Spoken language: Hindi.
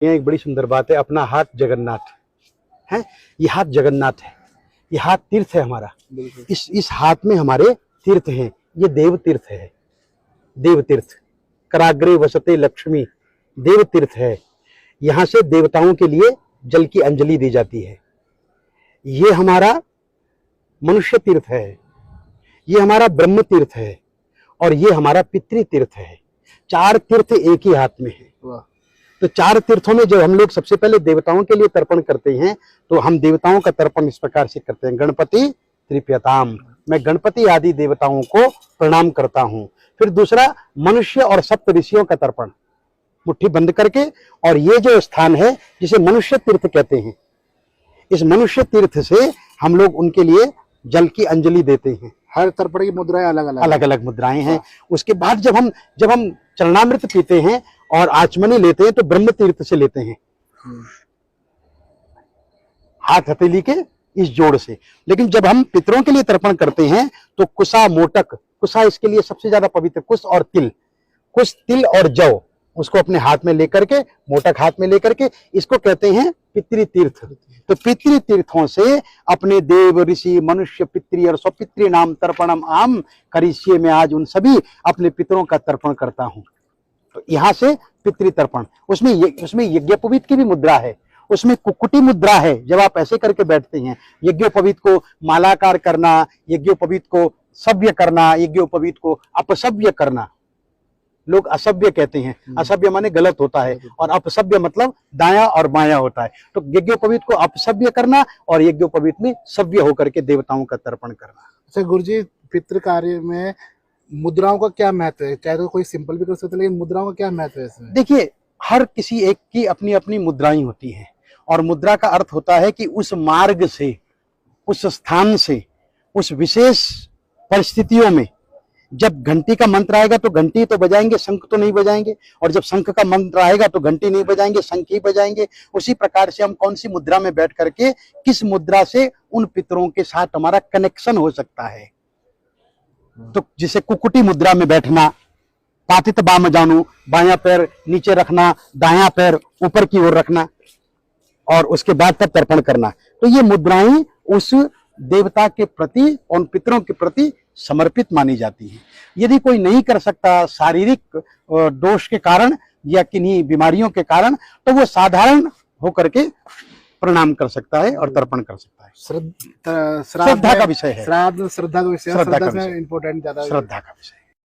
ये एक बड़ी सुंदर बात है। अपना हाथ जगन्नाथ है, ये हाथ जगन्नाथ है, ये हाथ तीर्थ है हमारा। इस हाथ में हमारे तीर्थ हैं। ये देव तीर्थ है, देव तीर्थ। कराग्रे वसते लक्ष्मी, देव तीर्थ है। यहाँ से देवताओं के लिए जल की अंजलि दी जाती है। ये हमारा मनुष्य तीर्थ है, ये हमारा ब्रह्म तीर्थ है, और ये हमारा पितृ तीर्थ है। 4 तीर्थ एक ही हाथ में है। तो 4 तीर्थों में जब हम लोग सबसे पहले देवताओं के लिए तर्पण करते हैं, तो हम देवताओं का तर्पण इस प्रकार से करते हैं। गणपति त्रिप्यताम, मैं गणपति आदि देवताओं को प्रणाम करता हूं। फिर दूसरा, मनुष्य और सप्त ऋषियों का तर्पण, मुट्ठी बंद करके। और ये जो स्थान है जिसे मनुष्य तीर्थ कहते हैं, इस मनुष्य तीर्थ से हम लोग उनके लिए जल की अंजलि देते हैं। हर तर्पण की मुद्राएं अलग अलग मुद्राएं हैं। उसके बाद जब हम चरणामृत पीते हैं और आचमनी लेते हैं, तो ब्रह्म तीर्थ से लेते हैं, हाथ हथेली के इस जोड़ से। लेकिन जब हम पितरों के लिए तर्पण करते हैं, तो कुसा मोटक, कुसा इसके लिए सबसे ज्यादा पवित्र, कुश और तिल, कुश तिल और जौ, उसको अपने हाथ में लेकर के, मोटक हाथ में लेकर के, इसको कहते हैं पितृ तीर्थ। तो पितृ तीर्थों से अपने देव ऋषि मनुष्य पितृ और स्वपितृ नाम तर्पणम आम करिष्ये, में आज उन सभी अपने पितरों का तर्पण करता हूं। तो यहाँ से पितृ तर्पण, उसमें यज्ञोपवीत की भी मुद्रा है, उसमें कुक्कुटी मुद्रा है। जब आप ऐसे करके बैठते हैं, यज्ञोपवीत को मालाकार करना, यज्ञोपवीत को सभ्य करना, यज्ञोपवीत को अपसभ्य करना। लोग असभ्य कहते हैं, असभ्य माने गलत होता है, और अपसभ्य मतलब दाया और बाया होता है। तो यज्ञोपवीत को अपसभ्य करना और यज्ञोपवीत में सभ्य होकर के देवताओं का तर्पण करना। अच्छा गुरुजी, पितृ कार्य में मुद्राओं का क्या महत्व है? चाहे तो कोई सिंपल भी कर सकते हैं, लेकिन मुद्राओं का क्या महत्व है इसमें? देखिए, हर किसी एक की अपनी अपनी मुद्राएं होती हैं, और मुद्रा का अर्थ होता है कि उस मार्ग से, उस स्थान से, उस विशेष परिस्थितियों में जब घंटी का मंत्र आएगा तो घंटी तो बजाएंगे, शंख तो नहीं बजाएंगे, और जब शंख का मंत्र आएगा तो घंटी नहीं बजाएंगे, शंख ही बजाएंगे। उसी प्रकार से हम कौन सी मुद्रा में बैठ करके, किस मुद्रा से उन पितरों के साथ हमारा कनेक्शन हो सकता है। तो जिसे कुक्कुटी मुद्रा में बैठना, पातित बाम जानू, बायां पैर नीचे रखना, दायां पैर ऊपर की ओर रखना, और उसके बाद तब तर्पण करना। तो ये मुद्राएं उस देवता के प्रति और पितरों के प्रति समर्पित मानी जाती है। यदि कोई नहीं कर सकता शारीरिक दोष के कारण या किन्हीं बीमारियों के कारण, तो वो साधारण होकर के प्रणाम कर सकता है और तर्पण कर सकता है। श्रद्धा का विषय है। श्रद्धा का विषय है। श्रद्धा का विषय, श्रद्धा में इंपॉर्टेंट ज्यादा, श्रद्धा का विषय।